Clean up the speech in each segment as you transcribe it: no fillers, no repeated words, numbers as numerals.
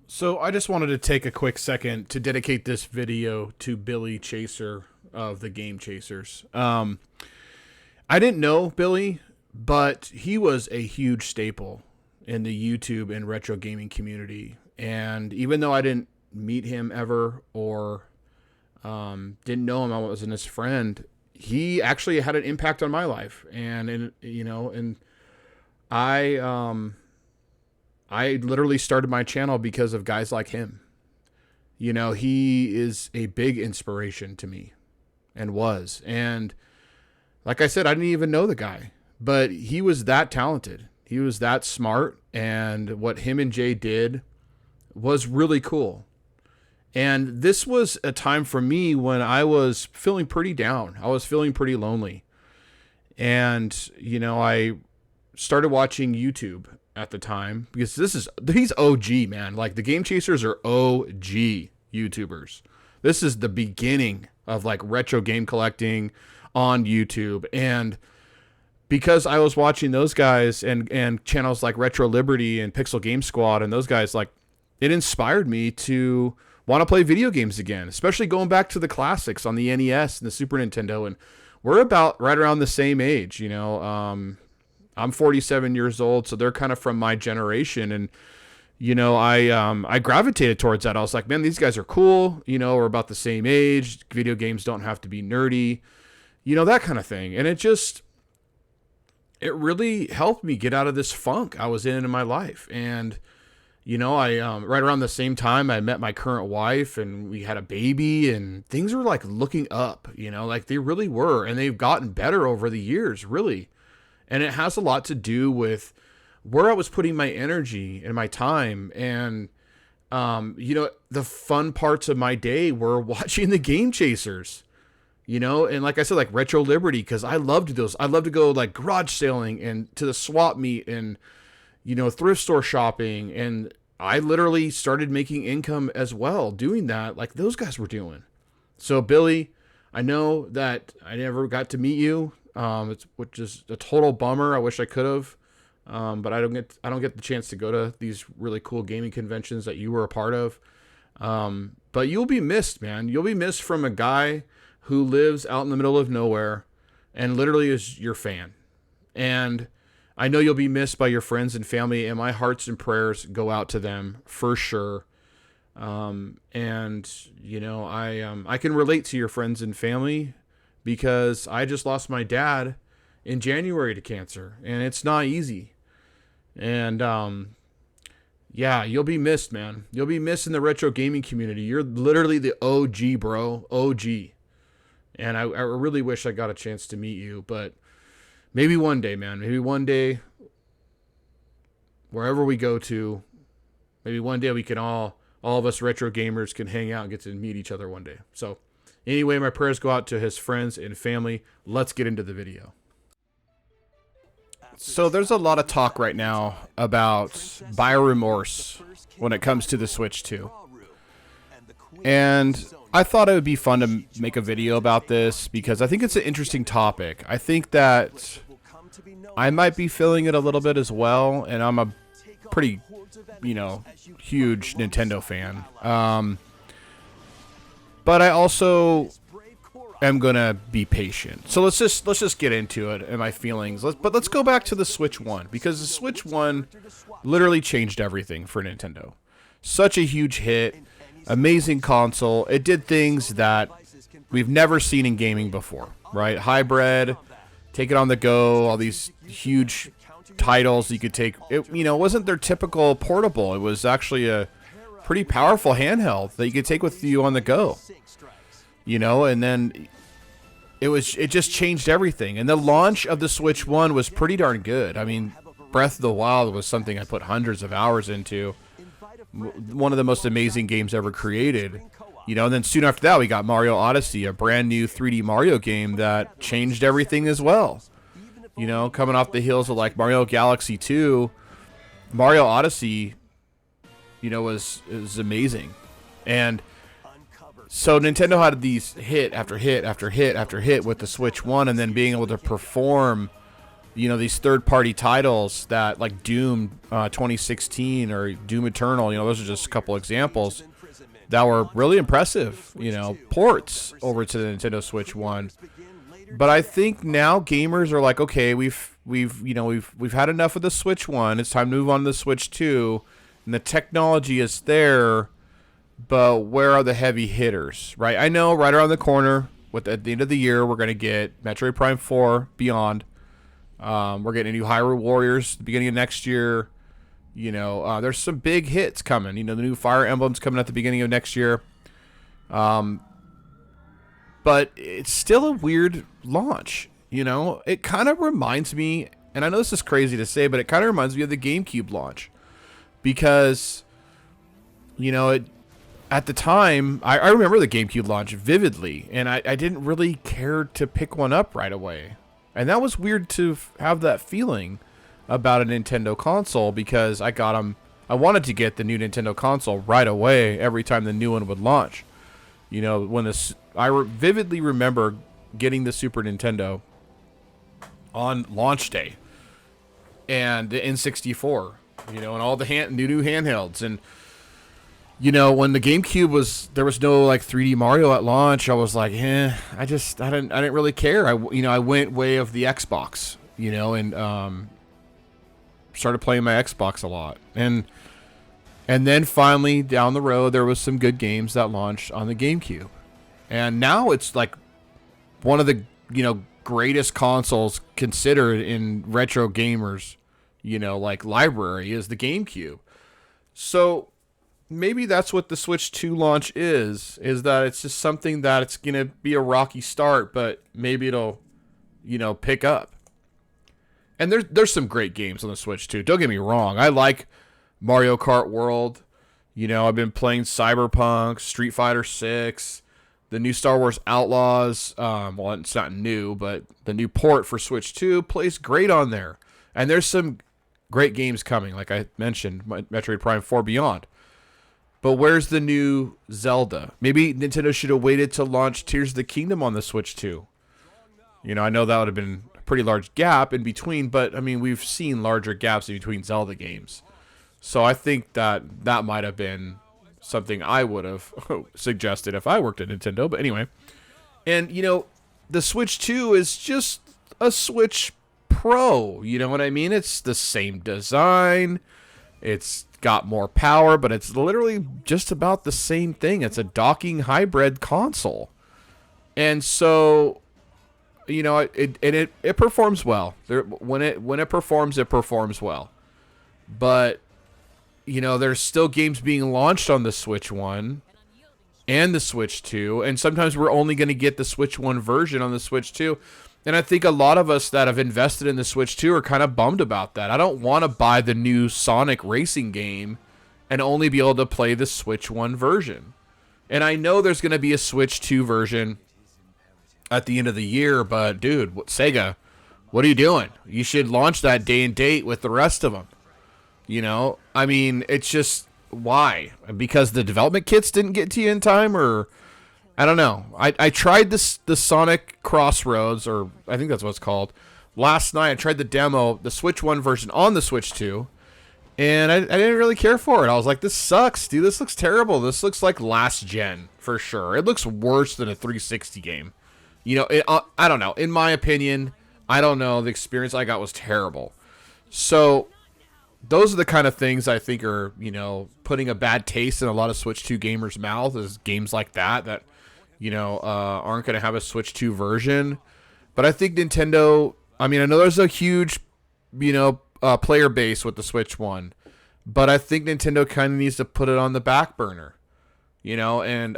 So I just wanted to take a quick second to dedicate this video to Billy Chaser of the Game Chasers. I didn't know Billy, but he was a huge staple in the YouTube and retro gaming community. And even though I didn't meet him ever or didn't know him, I wasn't his friend. He actually had an impact on my life, and I literally started my channel because of guys like him. He is a big inspiration to me and was. And like I said, I didn't even know the guy, but he was that talented. He was that smart. And what him and Jay did was really cool. And this was a time for me when I was feeling pretty down. I was feeling pretty lonely. And, I started watching YouTube at the time because he's OG, man. Like the Game Chasers are OG YouTubers. This is the beginning of like retro game collecting on YouTube. And because I was watching those guys and channels like Retro Liberty and Pixel Game Squad and those guys, like it inspired me to want to play video games again, especially going back to the classics on the NES and the Super Nintendo. And we're about right around the same age, I'm 47 years old, so they're kind of from my generation. And, I gravitated towards that. I was like, man, these guys are cool. We're about the same age. Video games don't have to be nerdy, that kind of thing. And it really helped me get out of this funk I was in my life. And, I, right around the same time I met my current wife and we had a baby and things were like looking up, like they really were. And they've gotten better over the years, really. And it has a lot to do with where I was putting my energy and my time. And, the fun parts of my day were watching the Game Chasers, and like I said, like Retro Liberty, because I loved those. I loved to go like garage sailing and to the swap meet and, thrift store shopping. And I literally started making income as well doing that, like those guys were doing. So Billy, I know that I never got to meet you. Which is a total bummer. I wish I could have, but I don't get the chance to go to these really cool gaming conventions that you were a part of. But you'll be missed, man. You'll be missed from a guy who lives out in the middle of nowhere and literally is your fan. And I know you'll be missed by your friends and family, and my hearts and prayers go out to them for sure. I can relate to your friends and family, because I just lost my dad in January to cancer, and it's not easy. And you'll be missed, man. You'll be missed in the retro gaming community. You're literally the OG, bro. OG. And I really wish I got a chance to meet you, but maybe one day, man. Maybe one day, wherever we go to, maybe one day we can all of us retro gamers can hang out and get to meet each other one day. So anyway, my prayers go out to his friends and family. Let's get into the video. So there's a lot of talk right now about buyer remorse when it comes to the Switch 2. And I thought it would be fun to make a video about this because I think it's an interesting topic. I think that I might be feeling it a little bit as well, and I'm a pretty, huge Nintendo fan. But I also am gonna be patient. So let's just get into it and my feelings. Let's go back to the Switch 1, because the Switch 1 literally changed everything for Nintendo. Such a huge hit, amazing console. It did things that we've never seen in gaming before, right? Hybrid, take it on the go, all these huge titles you could take. It wasn't their typical portable. It was actually a pretty powerful handheld that you could take with you on the go, and then it just changed everything. And the launch of the Switch 1 was pretty darn good. I mean, Breath of the Wild was something I put hundreds of hours into. One of the most amazing games ever created, and then soon after that we got Mario Odyssey, a brand new 3D Mario game that changed everything as well. Coming off the heels of like Mario Galaxy 2, Mario Odyssey was amazing. And so Nintendo had these hit after hit after hit after hit with the Switch 1, and then being able to perform these third-party titles that like Doom 2016 or Doom Eternal, those are just a couple examples that were really impressive, ports over to the Nintendo Switch 1. But I think now gamers are like, okay, we've had enough of the Switch 1. It's time to move on to the Switch 2. And the technology is there, but where are the heavy hitters, right? I know right around the corner, at the end of the year, we're going to get Metroid Prime 4 Beyond. We're getting a new Hyrule Warriors at the beginning of next year. There's some big hits coming. The new Fire Emblem's coming at the beginning of next year. But it's still a weird launch. It kind of reminds me, and I know this is crazy to say, but it kind of reminds me of the GameCube launch. Because, at the time, I remember the GameCube launch vividly, and I didn't really care to pick one up right away. And that was weird to have that feeling about a Nintendo console, because I wanted to get the new Nintendo console right away every time the new one would launch. I vividly remember getting the Super Nintendo on launch day, and the N64, and all the new handhelds. And when the GameCube there was no like 3D Mario at launch, I was like, I didn't really care. I went way of the Xbox, and started playing my Xbox a lot. And then finally down the road, there was some good games that launched on the GameCube. And now it's like one of the, greatest consoles considered in retro gamers, like library is the GameCube. So maybe that's what the Switch 2 launch is that it's just something that it's going to be a rocky start, but maybe it'll, pick up. And there's some great games on the Switch 2. Don't get me wrong. I like Mario Kart World. I've been playing Cyberpunk, Street Fighter 6, the new Star Wars Outlaws. Well, it's not new, but the new port for Switch 2 plays great on there. And there's some great games coming, like I mentioned, Metroid Prime 4 Beyond. But where's the new Zelda? Maybe Nintendo should have waited to launch Tears of the Kingdom on the Switch 2. I know that would have been a pretty large gap in between, but, we've seen larger gaps in between Zelda games. So I think that might have been something I would have suggested if I worked at Nintendo. But anyway, and, the Switch 2 is just a Switch Pro. You know what I mean? It's the same design. It's got more power, but it's literally just about the same thing. It's a docking hybrid console. And so, it performs well. When it performs well. But, there's still games being launched on the Switch 1 and the Switch 2, and sometimes we're only going to get the Switch 1 version on the Switch 2. And I think a lot of us that have invested in the Switch 2 are kind of bummed about that. I don't want to buy the new Sonic racing game and only be able to play the Switch 1 version. And I know there's going to be a Switch 2 version at the end of the year, but dude, Sega, what are you doing? You should launch that day and date with the rest of them. It's just, why? Because the development kits didn't get to you in time, or I don't know. I tried the Sonic Crossroads, or I think that's what it's called, last night. I tried the demo, the Switch 1 version on the Switch 2, and I didn't really care for it. I was like, this sucks, dude. This looks terrible. This looks like last gen, for sure. It looks worse than a 360 game. I don't know. In my opinion, I don't know. The experience I got was terrible. So those are the kind of things I think are, putting a bad taste in a lot of Switch 2 gamers' mouths, is games like that aren't going to have a Switch 2 version. But I think Nintendo, I know there's a huge, player base with the Switch 1, but I think Nintendo kind of needs to put it on the back burner, and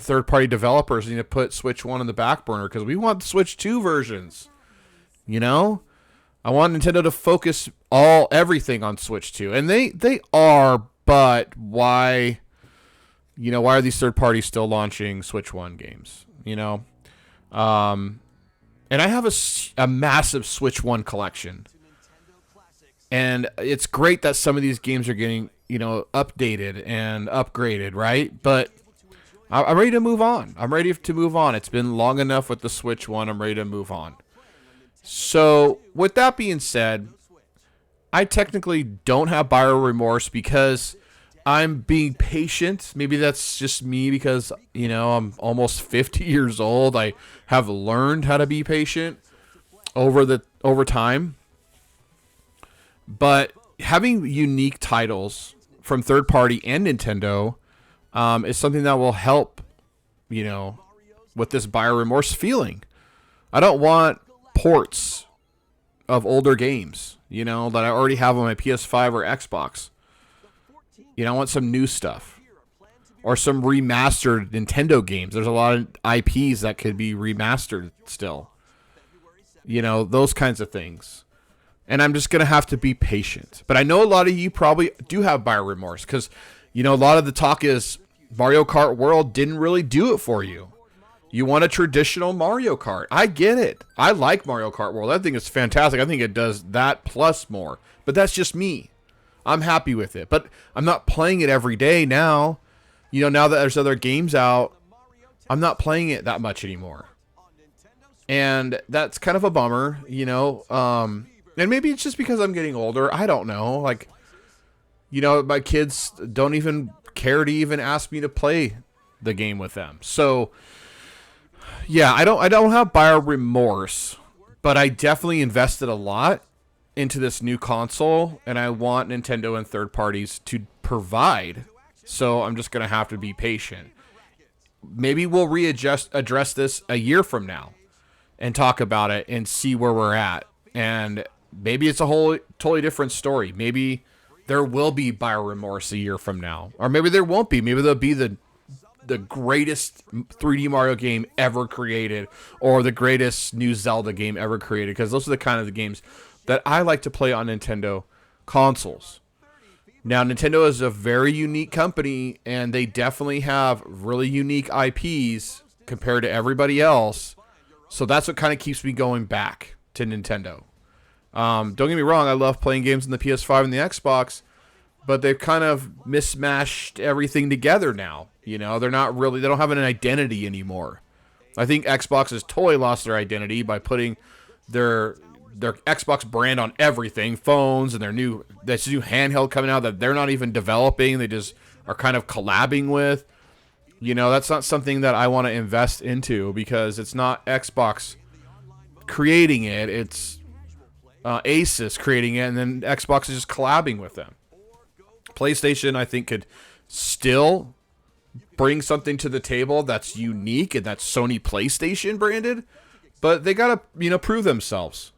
third-party developers need to put Switch 1 on the back burner, because we want the Switch 2 versions, I want Nintendo to focus everything on Switch 2, and they are, but why? Why are these third parties still launching Switch 1 games? And I have a massive Switch 1 collection, and it's great that some of these games are getting updated and upgraded, right? But I'm ready to move on. It's been long enough with the Switch 1. I'm ready to move on. So, with that being said, I technically don't have buyer remorse because I'm being patient. Maybe that's just me because, I'm almost 50 years old. I have learned how to be patient over time. But having unique titles from third party and Nintendo is something that will help, with this buyer remorse feeling. I don't want ports of older games, that I already have on my PS5 or Xbox. I want some new stuff or some remastered Nintendo games. There's a lot of IPs that could be remastered still, those kinds of things. And I'm just going to have to be patient. But I know a lot of you probably do have buyer remorse because, a lot of the talk is Mario Kart World didn't really do it for you. You want a traditional Mario Kart. I get it. I like Mario Kart World. I think it's fantastic. I think it does that plus more. But that's just me. I'm happy with it. But I'm not playing it every day now. Now that there's other games out, I'm not playing it that much anymore. And that's kind of a bummer, and maybe it's just because I'm getting older. I don't know. My kids don't even care to even ask me to play the game with them. So, yeah, I don't have buyer remorse, but I definitely invested a lot into this new console, and I want Nintendo and third parties to provide. So I'm just going to have to be patient. Maybe we'll address this a year from now and talk about it and see where we're at. And maybe it's a whole totally different story. Maybe there will be buyer remorse a year from now. Or maybe there won't be. Maybe there'll be the greatest 3D Mario game ever created or the greatest new Zelda game ever created, because those are the kind of the games that I like to play on Nintendo consoles. Now, Nintendo is a very unique company, and they definitely have really unique IPs compared to everybody else. So that's what kind of keeps me going back to Nintendo. Don't get me wrong, I love playing games on the PS5 and the Xbox, but they've kind of mismatched everything together now. They're not really, they don't have an identity anymore. I think Xbox has totally lost their identity by putting their Xbox brand on everything, phones, and this new handheld coming out that they're not even developing. They just are kind of collabing with. That's not something that I want to invest into because it's not Xbox creating it. It's Asus creating it, and then Xbox is just collabing with them. PlayStation, I think, could still bring something to the table that's unique and that's Sony PlayStation branded, but they got to, prove themselves.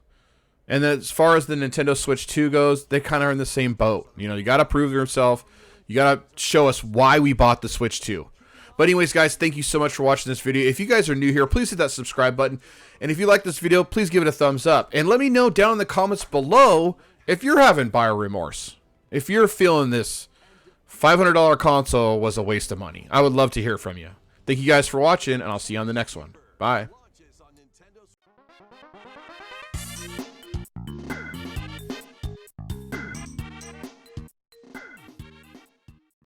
And then as far as the Nintendo Switch 2 goes, they kind of are in the same boat. You got to prove yourself. You got to show us why we bought the Switch 2. But anyways, guys, thank you so much for watching this video. If you guys are new here, please hit that subscribe button. And if you like this video, please give it a thumbs up. And let me know down in the comments below if you're having buyer remorse. If you're feeling this $500 console was a waste of money. I would love to hear from you. Thank you guys for watching, and I'll see you on the next one. Bye.